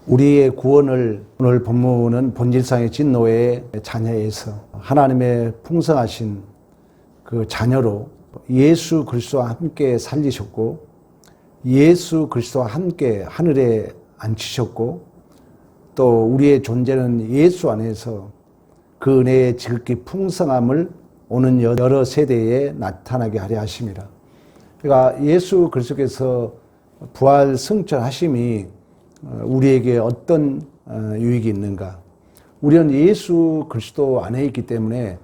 우리의 구원을 오늘 본문은 본질상의 진노의 자녀에서 하나님의 풍성하신 그 자녀로 예수 그리스도와 함께 살리셨고 예수 그리스도와 함께 하늘에 앉히셨고 또 우리의 존재는 예수 안에서 그 은혜의 지극히 풍성함을 오는 여러 세대에 나타나게 하려 하심이라. 그러니까 예수 그리스도께서 부활 승천하심이 우리에게 어떤 유익이 있는가? 우리는 예수 그리스도 안에 있기 때문에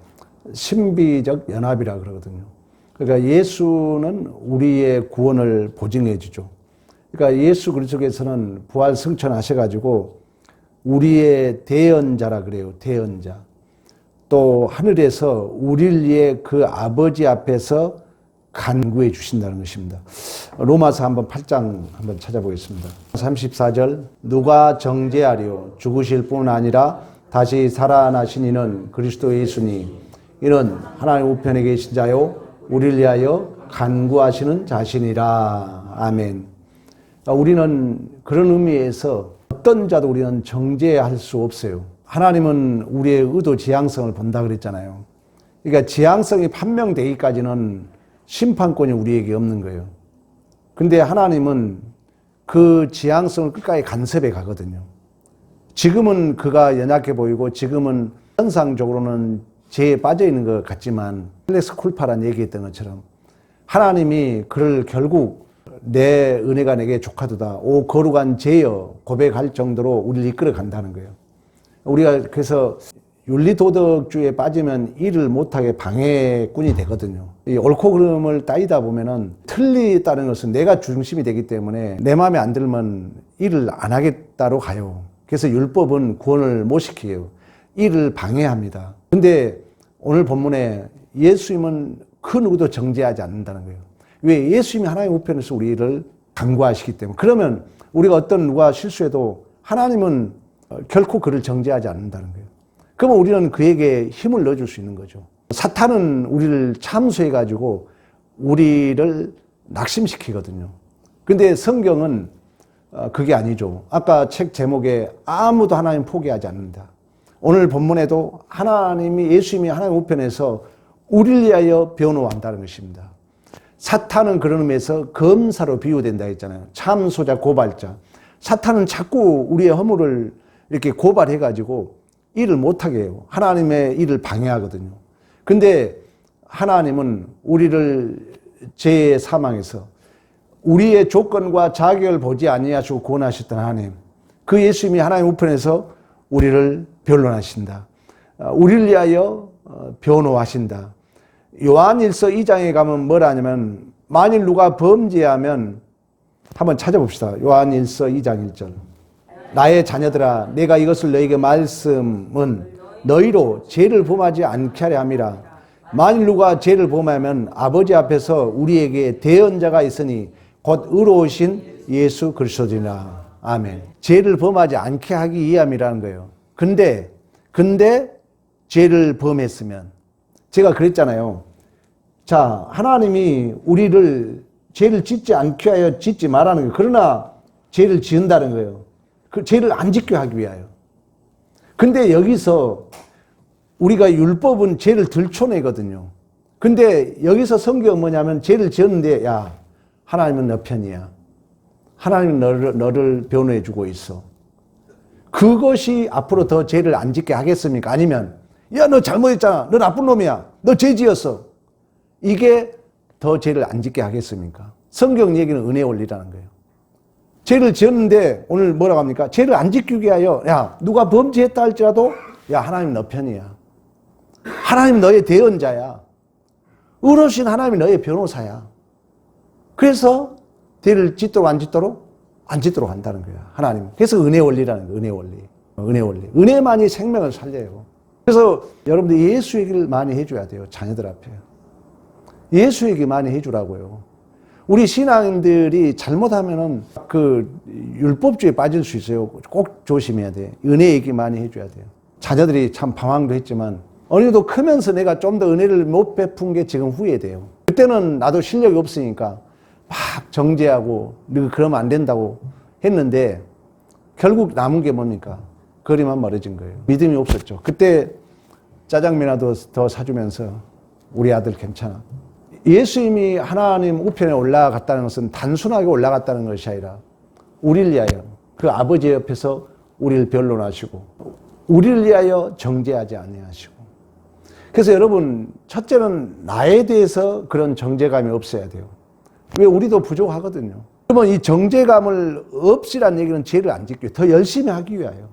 신비적 연합이라 그러거든요. 그러니까 예수는 우리의 구원을 보증해 주죠. 그러니까 예수 그리스도께서는 부활 승천하셔가지고 우리의 대언자라 그래요. 대언자. 또 하늘에서 우리를 위해 그 아버지 앞에서 간구해 주신다는 것입니다. 로마서 한번 8장 한번 찾아보겠습니다. 34절 누가 정죄하리요 죽으실 뿐 아니라 다시 살아나신 이는 그리스도 예수니 이는 하나님 우편에 계신 자요 우리를 위하여 간구하시는 자신이라. 아멘. 우리는 그런 의미에서 어떤 자도 우리는 정죄할 수 없어요. 하나님은 우리의 의도 지향성을 본다 그랬잖아요. 그러니까 지향성이 판명되기까지는 심판권이 우리에게 없는 거예요. 근데 하나님은 그 지향성을 끝까지 간섭해 가거든요. 지금은 그가 연약해 보이고 지금은 현상적으로는 죄에 빠져 있는 것 같지만 헬렉스 쿨파란 얘기했던 것처럼 하나님이 그를 결국 내 은혜가 내게 족하도다 오 거룩한 죄여 고백할 정도로 우리를 이끌어 간다는 거예요. 우리가 그래서 윤리도덕주의에 빠지면 일을 못하게 방해꾼이 되거든요. 이 옳고 그름을 따지다 보면은 틀리다는 것은 내가 중심이 되기 때문에 내 마음에 안 들면 일을 안 하겠다로 가요. 그래서 율법은 구원을 못 시켜요. 일을 방해합니다. 근데 오늘 본문에 예수님은 그 누구도 정죄하지 않는다는 거예요. 왜? 예수님이 하나님 우편에서 우리를 간구하시기 때문에. 그러면 우리가 어떤 누가 실수해도 하나님은 결코 그를 정죄하지 않는다는 거예요. 그러면 우리는 그에게 힘을 넣어줄 수 있는 거죠. 사탄은 우리를 참수해가지고 우리를 낙심시키거든요. 근데 성경은 그게 아니죠. 아까 책 제목에 아무도 하나님 포기하지 않는다. 오늘 본문에도 하나님이 예수님이 하나님 우편에서 우리를 위하여 변호한다는 것입니다. 사탄은 그런 의미에서 검사로 비유된다 했잖아요. 참소자, 고발자. 사탄은 자꾸 우리의 허물을 이렇게 고발해가지고 일을 못하게 해요. 하나님의 일을 방해하거든요. 근데 하나님은 우리를 죄의 사망에서 우리의 조건과 자격을 보지 아니하시고 구원하셨던 하나님, 그 예수님이 하나님 우편에서 우리를 변론하신다. 우리를 위하여 변호하신다. 요한일서 2장에 가면 뭐라 하냐면 만일 누가 범죄하면 한번 찾아봅시다. 요한일서 2장 1절. 나의 자녀들아 내가 이것을 너에게 말씀은 너희로 죄를 범하지 않게 하려 함이라. 만일 누가 죄를 범하면 아버지 앞에서 우리에게 대언자가 있으니 곧 의로우신 예수 그리스도니라. 아멘. 죄를 범하지 않게 하기 위함이라는 거예요. 근데 죄를 범했으면 제가 그랬잖아요. 자, 하나님이 우리를 죄를 짓지 않게 하여 짓지 말라는 거예요. 그러나 죄를 지은다는 거예요. 그 죄를 안 짓게 하기 위하여. 근데 여기서 우리가 율법은 죄를 들춰내거든요. 근데 여기서 성경은 뭐냐면 죄를 지었는데 야, 하나님은 너 편이야. 하나님은 너를 변호해 주고 있어. 그것이 앞으로 더 죄를 안 짓게 하겠습니까? 아니면 야, 너 잘못했잖아. 너 나쁜 놈이야. 너 죄 지었어. 이게 더 죄를 안 짓게 하겠습니까? 성경 얘기는 은혜 원리라는 거예요. 죄를 지었는데 오늘 뭐라고 합니까? 죄를 안 짓기 위하여 야 누가 범죄했다 할지라도 야 하나님 너 편이야. 하나님 너의 대언자야. 의로우신 하나님이 너의 변호사야. 그래서 죄를 짓도록 안 짓도록 안 짓도록 한다는 거야. 하나님. 그래서 은혜 원리라는 거야. 은혜 원리. 은혜 원리. 은혜만이 생명을 살려요. 그래서 여러분들 예수 얘기를 많이 해줘야 돼요. 자녀들 앞에. 예수 얘기 많이 해주라고요. 우리 신앙인들이 잘못하면은 그 율법주의에 빠질 수 있어요. 꼭 조심해야 돼. 은혜 얘기 많이 해줘야 돼요. 자녀들이 참 방황도 했지만 어느 정도 크면서 내가 좀 더 은혜를 못 베푼 게 지금 후회돼요. 그때는 나도 실력이 없으니까 막 정죄하고 너 그러면 안 된다고 했는데 결국 남은 게 뭡니까? 거리만 멀어진 거예요. 믿음이 없었죠. 그때 짜장면이라도 더 사주면서 우리 아들 괜찮아. 예수님이 하나님 우편에 올라갔다는 것은 단순하게 올라갔다는 것이 아니라 우리를 위하여 그 아버지 옆에서 우리를 변론하시고 우리를 위하여 정죄하지 아니하시고. 그래서 여러분, 첫째는 나에 대해서 그런 정죄감이 없어야 돼요. 왜? 우리도 부족하거든요. 그러면 이 정죄감을 없이란 얘기는 죄를 안 짓기 위해 더 열심히 하기 위하여.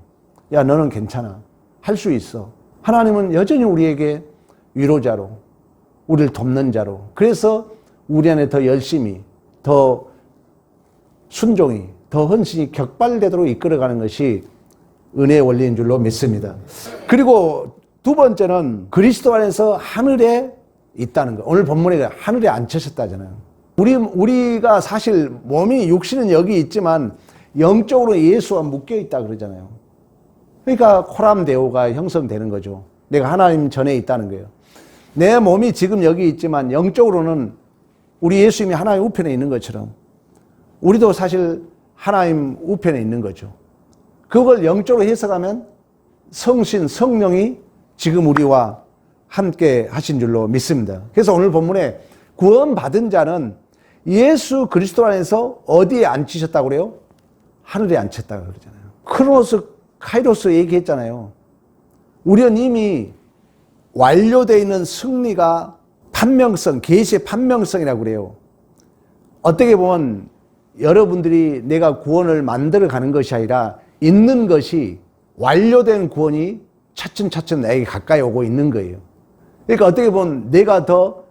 야, 너는 괜찮아. 할 수 있어. 하나님은 여전히 우리에게 위로자로, 우리를 돕는 자로. 그래서 우리 안에 더 열심히, 더 순종이, 더 헌신이 격발되도록 이끌어가는 것이 은혜의 원리인 줄로 믿습니다. 그리고 두 번째는 그리스도 안에서 하늘에 있다는 거. 오늘 본문에 하늘에 앉으셨다잖아요. 우리가 사실 몸이, 육신은 여기 있지만 영적으로 예수와 묶여 있다 그러잖아요. 그러니까 코람데오가 형성되는 거죠. 내가 하나님 전에 있다는 거예요. 내 몸이 지금 여기 있지만 영적으로는 우리 예수님이 하나님 우편에 있는 것처럼 우리도 사실 하나님 우편에 있는 거죠. 그걸 영적으로 해석하면 성신, 성령이 지금 우리와 함께 하신 줄로 믿습니다. 그래서 오늘 본문에 구원받은 자는 예수 그리스도 안에서 어디에 앉히셨다고 그래요? 하늘에 앉혔다고 그러잖아요. 크로노스, 카이로스 얘기했잖아요. 우리는 이미 완료되어 있는 승리가 판명성, 계시의 판명성이라고 그래요. 어떻게 보면 여러분들이 내가 구원을 만들어 가는 것이 아니라 있는 것이 완료된 구원이 차츰차츰 나에게 가까이 오고 있는 거예요. 그러니까 어떻게 보면 내가 더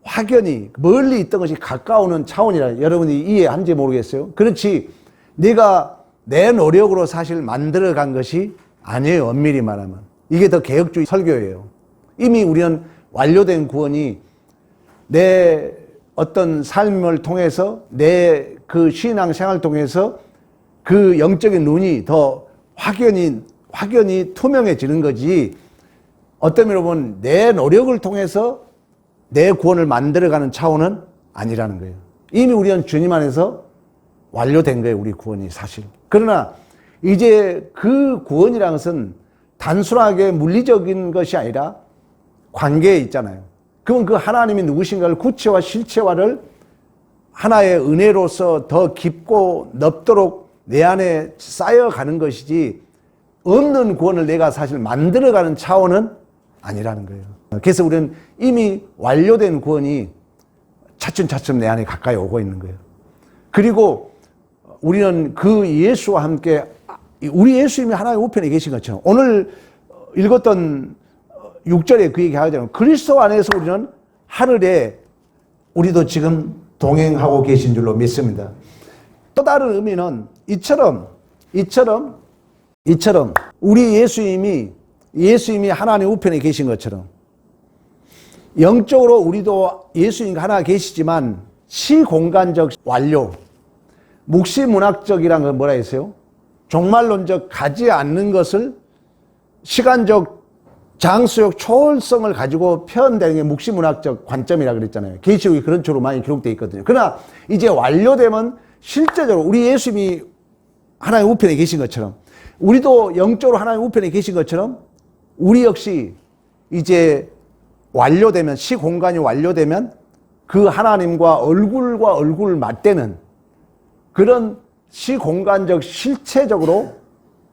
확연히 멀리 있던 것이 가까우는 차원이라 여러분이 이해한지 모르겠어요. 그렇지 내가 내 노력으로 사실 만들어간 것이 아니에요. 엄밀히 말하면. 이게 더 개혁주의 설교예요. 이미 우리는 완료된 구원이 내 어떤 삶을 통해서 내 그 신앙생활을 통해서 그 영적인 눈이 더 확연히 투명해지는 거지, 어떤 면으로 보면 내 노력을 통해서 내 구원을 만들어가는 차원은 아니라는 거예요. 이미 우리는 주님 안에서 완료된 거예요. 우리 구원이 사실. 그러나 이제 그 구원이라는 것은 단순하게 물리적인 것이 아니라 관계에 있잖아요. 그러면 그 하나님이 누구신가를 구체화 실체화를 하나의 은혜로서 더 깊고 넓도록 내 안에 쌓여가는 것이지 없는 구원을 내가 사실 만들어가는 차원은 아니라는 거예요. 그래서 우리는 이미 완료된 구원이 차츰차츰 내 안에 가까이 오고 있는 거예요. 그리고 우리는 그 예수와 함께, 우리 예수님이 하나의 우편에 계신 것처럼 오늘 읽었던 6절에 그 얘기 하잖아요. 그리스도 안에서 우리는 하늘에 우리도 지금 동행하고 계신 줄로 믿습니다. 또 다른 의미는 이처럼 우리 예수님이 하나님 우편에 계신 것처럼 영적으로 우리도 예수님과 하나 계시지만 시공간적 완료, 묵시문학적이란 건 뭐라 했어요? 종말론적 가지 않는 것을 시간적, 장소적 초월성을 가지고 표현되는 게 묵시문학적 관점이라고 그랬잖아요. 계시록이 그런 쪽으로 많이 기록되어 있거든요. 그러나 이제 완료되면 실제적으로 우리 예수님이 하나님 우편에 계신 것처럼 우리도 영적으로 하나님 우편에 계신 것처럼 우리 역시 이제 완료되면, 시공간이 완료되면 그 하나님과 얼굴을 맞대는 그런 시공간적 실체적으로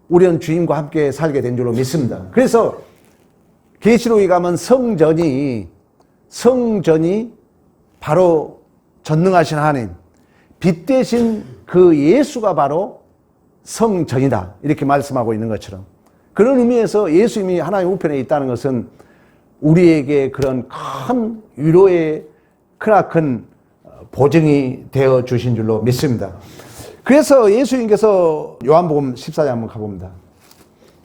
우리는 주님과 함께 살게 된 줄로 믿습니다. 그래서 계시록에 가면 성전이 바로 전능하신 하나님, 빛 대신 그 예수가 바로 성전이다, 이렇게 말씀하고 있는 것처럼, 그런 의미에서 예수님이 하나님 우편에 있다는 것은 우리에게 그런 큰 위로의 크나큰 보증이 되어 주신 줄로 믿습니다. 그래서 예수님께서 요한복음 14장 한번 가봅니다.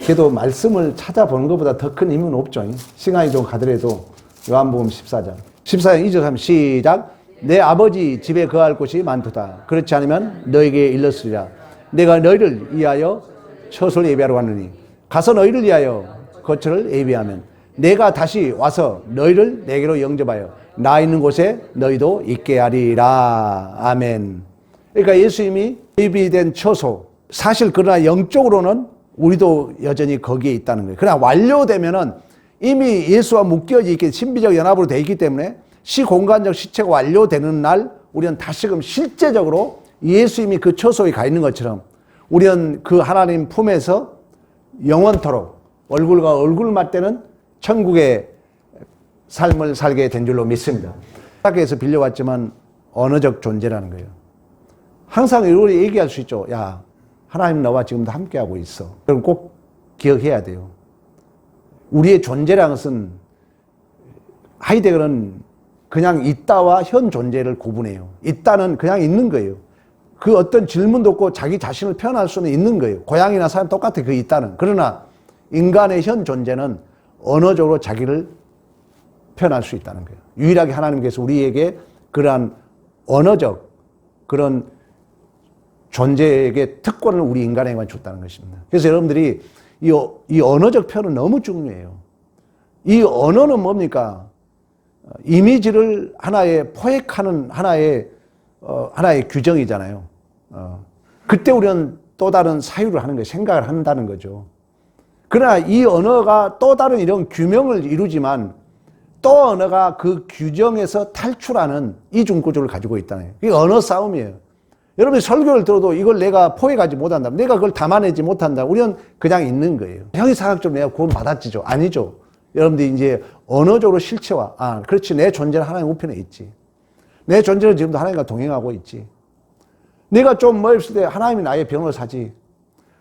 그래도 말씀을 찾아보는 것보다 더 큰 의미는 없죠. 시간이 좀 가더라도 요한복음 14장 2절 하면 시작. 내 아버지 집에 거할 곳이 많도다. 그렇지 않으면 너에게 일렀으리라. 내가 너희를 위하여 처소를 예비하러 왔느니 가서 너희를 위하여 거처를 예비하면 내가 다시 와서 너희를 내게로 영접하여 나 있는 곳에 너희도 있게 하리라. 아멘. 그러니까 예수님이 예비된 처소, 사실 그러나 영적으로는 우리도 여전히 거기에 있다는 거예요. 그러나 완료되면은 이미 예수와 묶여져 있기, 신비적 연합으로 되어 있기 때문에 시공간적 시체가 완료되는 날 우리는 다시금 실제적으로 예수님이 그 처소에 가 있는 것처럼 우리는 그 하나님 품에서 영원토록 얼굴과 얼굴 맞대는 천국의 삶을 살게 된 줄로 믿습니다. 학교에서 빌려왔지만 언어적 존재라는 거예요. 항상 우리 얘기할 수 있죠. 야, 하나님 너와 지금도 함께하고 있어. 그럼 꼭 기억해야 돼요. 우리의 존재라는 것은 하이데거는 그냥 있다와 현 존재를 구분해요. 있다는 그냥 있는 거예요. 그 어떤 질문도 없고 자기 자신을 표현할 수는 있는 거예요. 고양이나 사람 똑같아, 그 있다는. 그러나 인간의 현 존재는 언어적으로 자기를 표현할 수 있다는 거예요. 유일하게 하나님께서 우리에게 그러한 언어적 그런 존재에게 특권을 우리 인간에게만 줬다는 것입니다. 그래서 여러분들이 이 언어적 표현은 너무 중요해요. 이 언어는 뭡니까? 이미지를 하나의 포획하는 하나의 규정이잖아요. 그때 우리는 또 다른 사유를 하는 거예요. 생각을 한다는 거죠. 그러나 이 언어가 또 다른 이런 규명을 이루지만 또 언어가 그 규정에서 탈출하는 이중 구조를 가지고 있다는 거예요. 이게 언어 싸움이에요. 여러분이 설교를 들어도 이걸 내가 포획하지 못한다, 내가 그걸 담아내지 못한다, 우리는 그냥 있는 거예요. 형이상학적으로 내가 구원 받았지죠? 아니죠. 여러분들이 이제 언어적으로 실체화, 그렇지, 내 존재는 하나님 우편에 있지. 내 존재는 지금도 하나님과 동행하고 있지. 내가 좀 뭐했을 때 하나님이 나의 변호사지.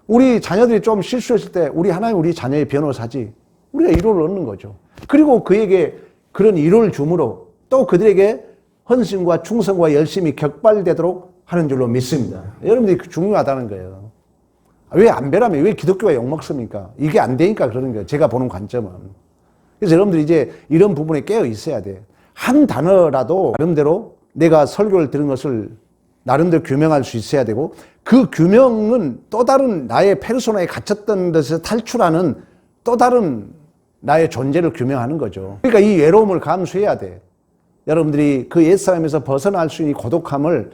우리 자녀들이 좀 실수했을 때 하나님 우리 자녀의 변호사지. 우리가 위로를 얻는 거죠. 그리고 그에게 그런 위로를 주므로 또 그들에게 헌신과 충성과 열심이 격발되도록 하는 줄로 믿습니다. 여러분들이 중요하다는 거예요. 왜 안 변하면 왜 기독교가 욕먹습니까? 이게 안 되니까 그러는 거예요. 제가 보는 관점은. 그래서 여러분들이 이제 이런 부분에 깨어 있어야 돼요. 한 단어라도 나름대로 내가 설교를 들은 것을 나름대로 규명할 수 있어야 되고, 그 규명은 또 다른 나의 페르소나에 갇혔던 데서 탈출하는 또 다른 나의 존재를 규명하는 거죠. 그러니까 이 외로움을 감수해야 돼. 여러분들이 그 옛사람에서 벗어날 수 있는 고독함을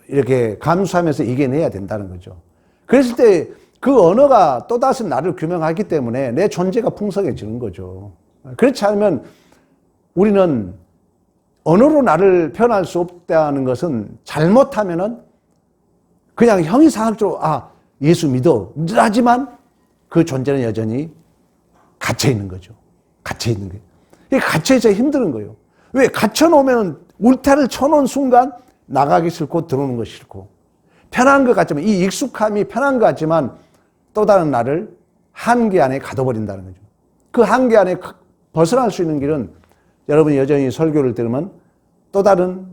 이렇게 감수하면서 이겨내야 된다는 거죠. 그랬을 때 그 언어가 또다시 나를 규명하기 때문에 내 존재가 풍성해지는 거죠. 그렇지 않으면 우리는 언어로 나를 표현할 수 없다는 것은 잘못하면은 그냥 형이상학적으로 예수 믿어. 하지만 그 존재는 여전히 갇혀 있는 거죠. 갇혀 있는 거예요. 이게 갇혀 있어야 힘든 거예요. 왜? 갇혀 놓으면 울타리를 쳐놓은 순간 나가기 싫고 들어오는 거 싫고 편한 것 같지만, 이 익숙함이 편한 것 같지만 또 다른 나를 한계 안에 가둬버린다는 거죠. 그 한계 안에 벗어날 수 있는 길은 여러분이 여전히 설교를 들으면 또 다른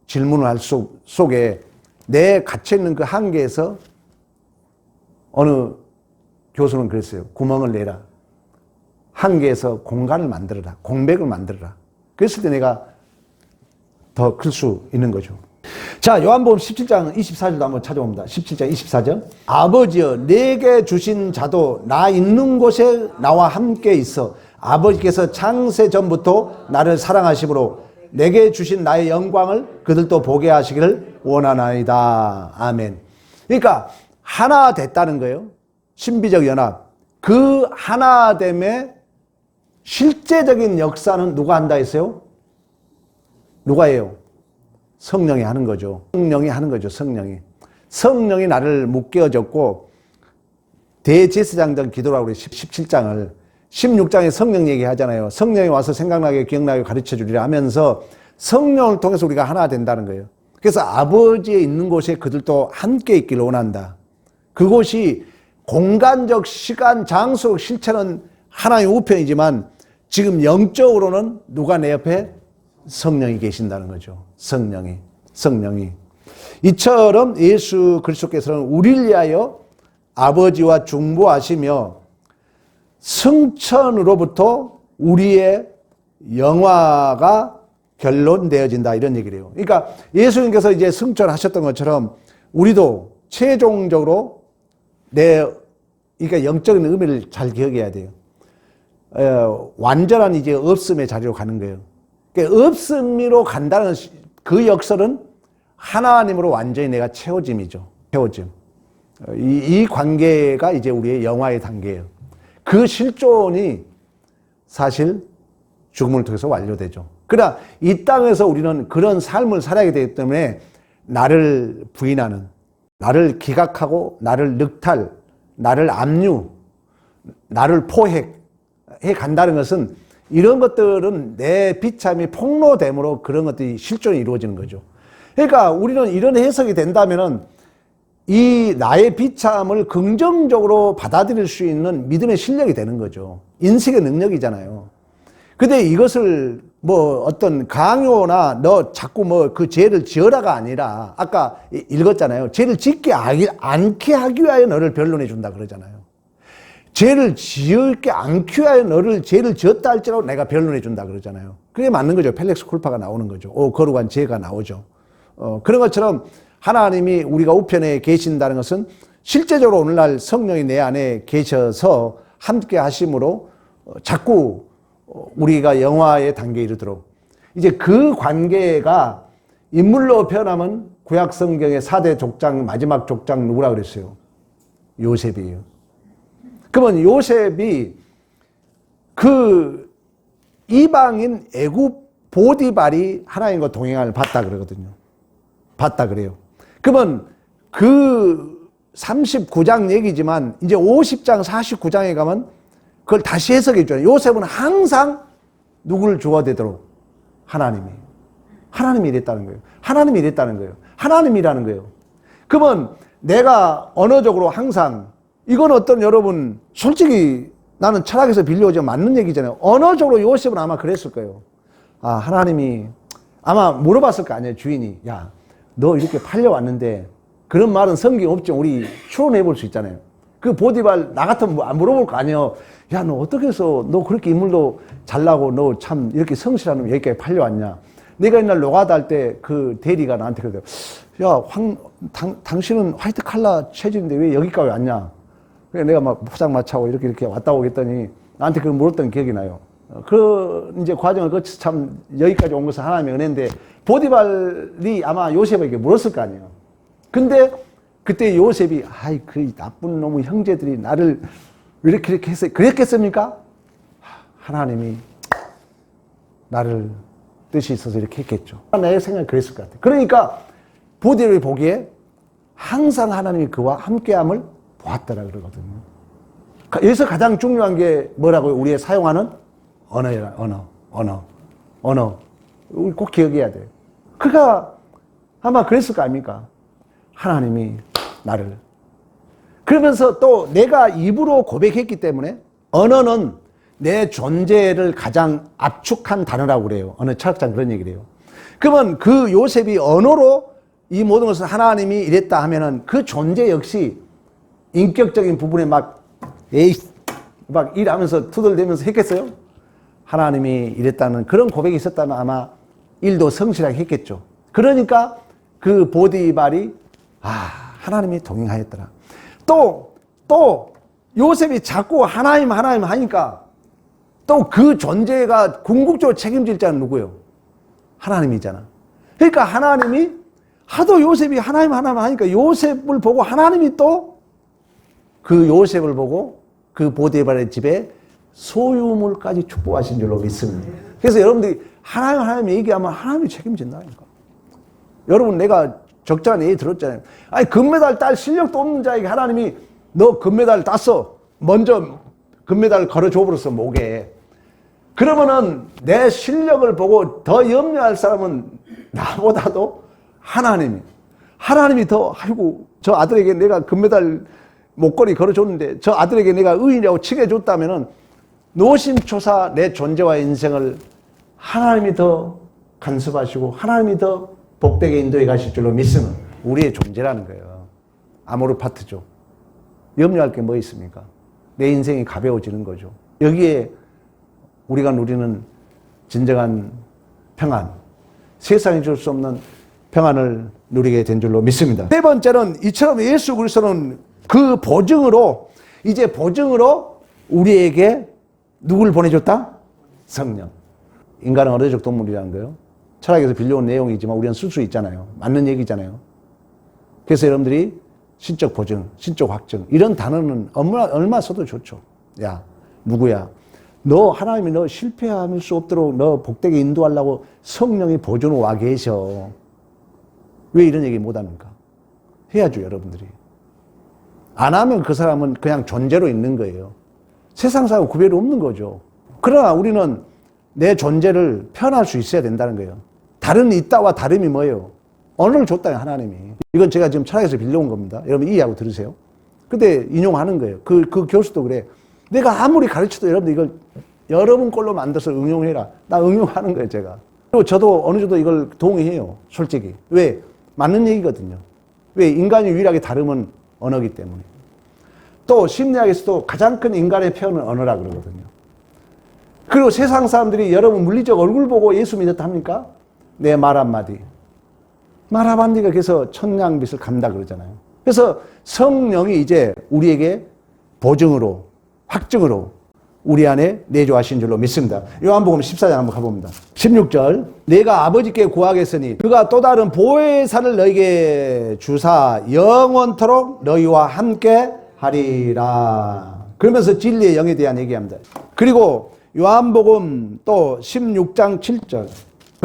질문을 할 속에 내 갇혀있는 그 한계에서 어느 교수는 그랬어요. 구멍을 내라. 한계에서 공간을 만들어라. 공백을 만들어라. 그랬을 때 내가 더 클 수 있는 거죠. 자, 요한복음 17장 24절도 한번 찾아봅니다. 17장 24절. 아버지여, 내게 주신 자도 나 있는 곳에 나와 함께 있어 아버지께서 창세 전부터 나를 사랑하심으로 내게 주신 나의 영광을 그들도 보게 하시기를 원하나이다. 아멘. 그러니까 하나 됐다는 거예요. 신비적 연합. 그 하나됨의 실제적인 역사는 누가 한다 했어요? 누가 해요? 성령이 하는 거죠. 성령이 하는 거죠. 성령이 나를 묶여졌고, 대제사장전 기도라고 그래요. 17장을 16장에 성령 얘기하잖아요. 성령이 와서 생각나게 기억나게 가르쳐 주리라 하면서 성령을 통해서 우리가 하나 된다는 거예요. 그래서 아버지에 있는 곳에 그들도 함께 있기를 원한다. 그곳이 공간적 시간 장소적 실체는 하나의 우편이지만 지금 영적으로는 누가 내 옆에? 성령이 계신다는 거죠. 성령이. 이처럼 예수 그리스도께서는 우리를 위하여 아버지와 중보하시며 승천으로부터 우리의 영화가 결론되어진다, 이런 얘기를 해요. 그러니까 예수님께서 이제 승천하셨던 것처럼 우리도 최종적으로 그러니까 영적인 의미를 잘 기억해야 돼요. 완전한 이제 없음의 자리로 가는 거예요. 그러니까 없음으로 간다는 그 역설은 하나님으로 완전히 내가 채워짐이죠. 채워짐. 이 관계가 이제 우리의 영화의 단계예요. 그 실존이 사실 죽음을 통해서 완료되죠. 그러나 이 땅에서 우리는 그런 삶을 살아야 되기 때문에 나를 부인하는, 나를 기각하고, 나를 늑탈, 나를 압류, 나를 포획해 간다는 것은 이런 것들은 내 비참이 폭로됨으로 그런 것들이 실존이 이루어지는 거죠. 그러니까 우리는 이런 해석이 된다면은 이 나의 비참을 긍정적으로 받아들일 수 있는 믿음의 실력이 되는 거죠. 인식의 능력이잖아요. 근데 이것을 뭐 어떤 강요나 너 자꾸 뭐 그 죄를 지어라가 아니라 아까 읽었잖아요. 죄를 짓게 않게 하기 위하여 너를 변론해 준다 그러잖아요. 죄를 지을게 않기 위하여 너를 죄를 지었다 할지라도 내가 변론해 준다 그러잖아요. 그게 맞는 거죠. 펠렉스 쿨파가 나오는 거죠. 거룩한 죄가 나오죠. 그런 것처럼 하나님이 우리가 우편에 계신다는 것은 실제적으로 오늘날 성령이 내 안에 계셔서 함께 하심으로 자꾸 우리가 영화의 단계에 이르도록 이제 그 관계가 인물로 표현하면 구약 성경의 4대 족장 마지막 족장 누구라 그랬어요? 요셉이에요. 그러면 요셉이 그 이방인 애굽 보디발이 하나님과 동행을 봤다 그러거든요. 봤다 그래요. 그러면 그 39장 얘기지만 이제 50장 49장에 가면 그걸 다시 해석해 줘요. 요셉은 항상 누구를 주어대도록 하나님이 이랬다는 거예요. 하나님이 이랬다는 거예요. 하나님이라는 거예요. 그러면 내가 언어적으로 항상 이건 어떤 여러분 솔직히 나는 철학에서 빌려오지 맞는 얘기잖아요. 언어적으로 요셉은 아마 그랬을 거예요. 아, 하나님이 아마 물어봤을 거 아니에요. 주인이. 야, 너 이렇게 팔려왔는데 그런 말은 성경 없죠. 우리 추론해 볼 수 있잖아요. 그 보디발 나 같으면 안 물어볼 거 아니에요. 야, 너 어떻게 해서 너 그렇게 인물도 잘나고 너 참 이렇게 성실하면 여기까지 팔려왔냐. 내가 옛날 노가다 할 때 그 대리가 나한테 그러더라고. 야, 당신은 화이트 칼라 체질인데 왜 여기까지 왔냐. 그래 내가 막 포장마차고 이렇게 왔다 오겠더니 나한테 그걸 물었던 기억이 나요. 그 이제 과정을 거쳐서 참 여기까지 온 것은 하나님의 은혜인데 보디발이 아마 요셉에게 물었을 거 아니에요. 근데 그때 요셉이 아이 그 나쁜 놈의 형제들이 나를 왜 이렇게 했어요? 그랬겠습니까? 하나님이 나를 뜻이 있어서 이렇게 했겠죠. 내 생각이 그랬을 것 같아요. 그러니까 보디발이 보기에 항상 하나님이 그와 함께함을 보았더라 그러거든요. 여기서 가장 중요한 게 뭐라고요? 우리의 사용하는 언어야, 언어. 우리 꼭 기억해야 돼요. 그가 아마 그랬을 거 아닙니까? 하나님이 나를. 그러면서 또 내가 입으로 고백했기 때문에 언어는 내 존재를 가장 압축한 단어라고 그래요. 어느 철학자는 그런 얘기를 해요. 그러면 그 요셉이 언어로 이 모든 것을 하나님이 이랬다 하면은 그 존재 역시 인격적인 부분에 막 일하면서 투덜대면서 했겠어요? 하나님이 이랬다는 그런 고백이 있었다면 아마 일도 성실하게 했겠죠. 그러니까 그 보디발이 하나님이 동행하였더라. 또 요셉이 자꾸 하나님 하니까 또 그 존재가 궁극적으로 책임질 자는 누구예요? 하나님이잖아. 그러니까 하나님이 하도 요셉이 하나님 하니까 요셉을 보고 하나님이 또 그 요셉을 보고 그 보디발의 집에 소유물까지 축복하신 줄로 믿습니다. 그래서 여러분들이 하나님 얘기하면 하나님이 책임진다니까. 여러분 내가 적절한 얘기 들었잖아요. 아니 금메달 딸 실력도 없는 자에게 하나님이 너 금메달 땄어. 먼저 금메달 걸어줘 버렸어 목에. 그러면은 내 실력을 보고 더 염려할 사람은 나보다도 하나님이 더 아이고 저 아들에게 내가 금메달 목걸이 걸어줬는데 저 아들에게 내가 의인이라고 칭해줬다면은 노심초사 내 존재와 인생을 하나님이 더 간섭하시고 하나님이 더 복되게 인도해 가실 줄로 믿으면 우리의 존재라는 거예요. 아모르 파트죠. 염려할 게 뭐 있습니까? 내 인생이 가벼워지는 거죠. 여기에 우리가 누리는 진정한 평안, 세상이 줄 수 없는 평안을 누리게 된 줄로 믿습니다. 세 번째는 이처럼 예수 그리스도는 그 보증으로 우리에게 누구를 보내줬다? 성령. 인간은 어려적 동물이라는 거예요. 철학에서 빌려온 내용이지만 우리는 쓸 수 있잖아요. 맞는 얘기잖아요. 그래서 여러분들이 신적 보증, 신적 확증. 이런 단어는 얼마 써도 좋죠. 야, 누구야? 너 하나님이 너 실패할 수 없도록 너 복되게 인도하려고 성령이 보존으로 와 계셔. 왜 이런 얘기 못 합니까? 해야죠, 여러분들이. 안 하면 그 사람은 그냥 존재로 있는 거예요. 세상 사람과 구별이 없는 거죠. 그러나 우리는 내 존재를 표현할 수 있어야 된다는 거예요. 다른 있다와 다름이 뭐예요? 언어를 줬다, 하나님이. 이건 제가 지금 철학에서 빌려온 겁니다. 여러분 이해하고 들으세요. 근데 인용하는 거예요. 그 교수도 그래. 내가 아무리 가르쳐도 여러분들 이걸 여러분 걸로 만들어서 응용해라. 나 응용하는 거예요, 제가. 그리고 저도 어느 정도 이걸 동의해요, 솔직히. 왜? 맞는 얘기거든요. 왜? 인간이 유일하게 다름은 언어기 때문에. 또 심리학에서도 가장 큰 인간의 표현은 언어라 그러거든요. 그리고 세상 사람들이 여러분 물리적 얼굴 보고 예수 믿었다 합니까? 내 말 한마디. 말 한마디가 그래서 천냥빚을 갚는다 그러잖아요. 그래서 성령이 이제 우리에게 보증으로, 확증으로 우리 안에 내주하신 줄로 믿습니다. 요한복음 14장 한번 가봅니다. 16절. 내가 아버지께 구하겠으니 그가 또 다른 보혜사를 너희에게 주사 영원토록 너희와 함께 하리라. 그러면서 진리의 영에 대한 얘기합니다. 그리고 요한복음 또 16장 7절.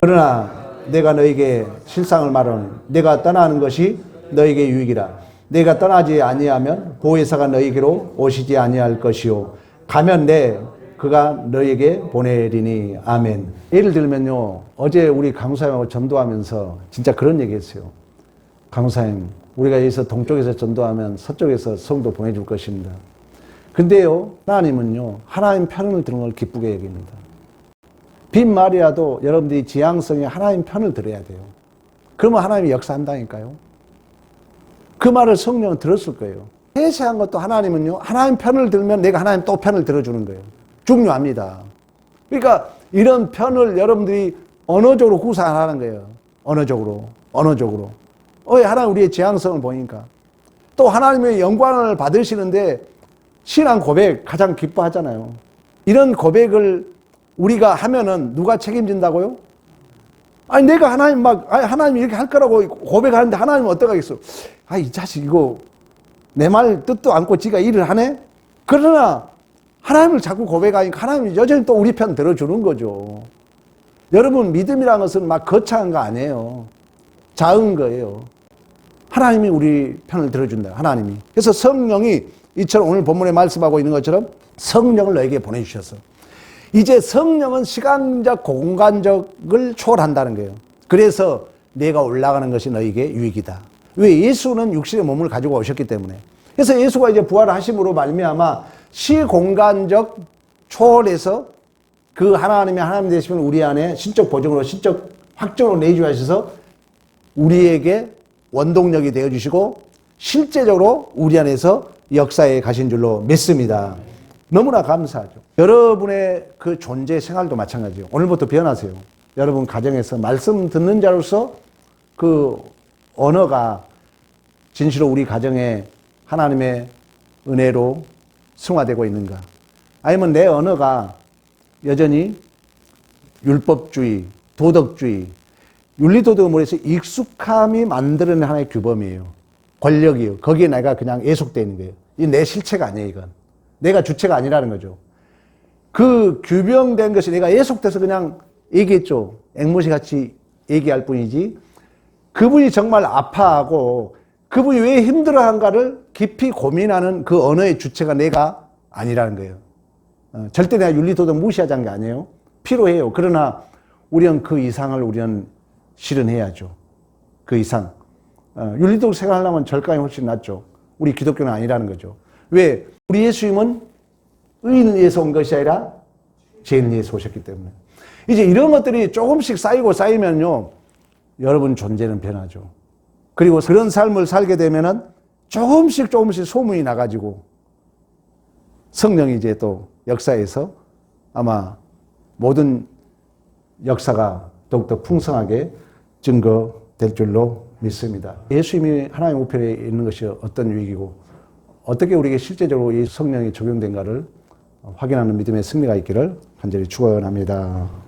그러나 내가 너에게 실상을 말하노니 내가 떠나는 것이 너에게 유익이라. 내가 떠나지 아니하면 보혜사가 너에게로 오시지 아니할 것이요 가면 그가 너에게 보내리니. 아멘. 예를 들면요, 어제 우리 강사님하고 전도하면서 진짜 그런 얘기 했어요. 강사님, 우리가 여기서 동쪽에서 전도하면 서쪽에서 성도 보내줄 것입니다. 근데요, 하나님은요, 하나님 편을 들은 걸 기쁘게 여깁니다. 빈말이라도 여러분들이 지향성에 하나님 편을 들어야 돼요. 그러면 하나님이 역사한다니까요. 그 말을 성령은 들었을 거예요. 세세한 것도 하나님은요, 하나님 편을 들면 내가 하나님 또 편을 들어주는 거예요. 중요합니다. 그러니까 이런 편을 여러분들이 언어적으로 구사하는 거예요. 언어적으로. 왜? 하나님 우리의 지향성을 보니까. 또 하나님의 영광을 받으시는데 신앙 고백 가장 기뻐하잖아요. 이런 고백을 우리가 하면은 누가 책임진다고요? 아니, 내가 하나님이 이렇게 할 거라고 고백하는데 하나님은 어떡하겠어? 이 자식 이거 내 말 뜻도 않고 지가 일을 하네? 그러나 하나님을 자꾸 고백하니까 하나님이 여전히 또 우리 편 들어주는 거죠. 여러분, 믿음이라는 것은 막 거창한 거 아니에요. 작은 거예요. 하나님이 우리 편을 들어준다. 하나님이. 그래서 성령이 이처럼 오늘 본문에 말씀하고 있는 것처럼 성령을 너에게 보내주셨어. 이제 성령은 시간적, 공간적을 초월한다는 거예요. 그래서 내가 올라가는 것이 너에게 유익이다. 왜? 예수는 육신의 몸을 가지고 오셨기 때문에. 그래서 예수가 이제 부활하심으로 말미암아 시공간적 초월해서 그 하나님의 하나님 되시면 우리 안에 신적 보증으로, 신적 확정으로 내주하셔서 우리에게 원동력이 되어주시고 실제적으로 우리 안에서 역사에 가신 줄로 믿습니다. 너무나 감사하죠. 여러분의 그 존재 생활도 마찬가지예요. 오늘부터 변하세요. 여러분 가정에서 말씀 듣는 자로서 그 언어가 진실로 우리 가정에 하나님의 은혜로 승화되고 있는가? 아니면 내 언어가 여전히 율법주의, 도덕주의, 윤리도덕물에서 익숙함이 만들어낸 하나의 규범이에요. 권력이에요. 거기에 내가 그냥 애속되어 있는 거예요. 이 내 실체가 아니에요, 이건. 내가 주체가 아니라는 거죠. 그 규병된 것이 내가 애속돼서 그냥 얘기했죠. 앵무새 같이 얘기할 뿐이지. 그분이 정말 아파하고 그분이 왜 힘들어한가를 깊이 고민하는 그 언어의 주체가 내가 아니라는 거예요. 절대 내가 윤리도덕 무시하자는 게 아니에요. 필요해요. 그러나 우리는 그 이상을 우리는 실현해야죠. 그 이상. 윤리도덕 생활하려면 절감이 훨씬 낫죠. 우리 기독교는 아니라는 거죠. 왜? 우리 예수님은 의인을 위해서 온 것이 아니라 죄인을 위해서 오셨기 때문에. 이제 이런 것들이 조금씩 쌓이면요, 여러분 존재는 변하죠. 그리고 그런 삶을 살게 되면은 조금씩 소문이 나가지고 성령이 이제 또 역사에서 아마 모든 역사가 더욱더 풍성하게 증거될 줄로 믿습니다. 예수님이 하나님 우편에 있는 것이 어떤 유익이고 어떻게 우리에게 실제적으로 이 성령이 적용된가를 확인하는 믿음의 승리가 있기를 간절히 축원합니다.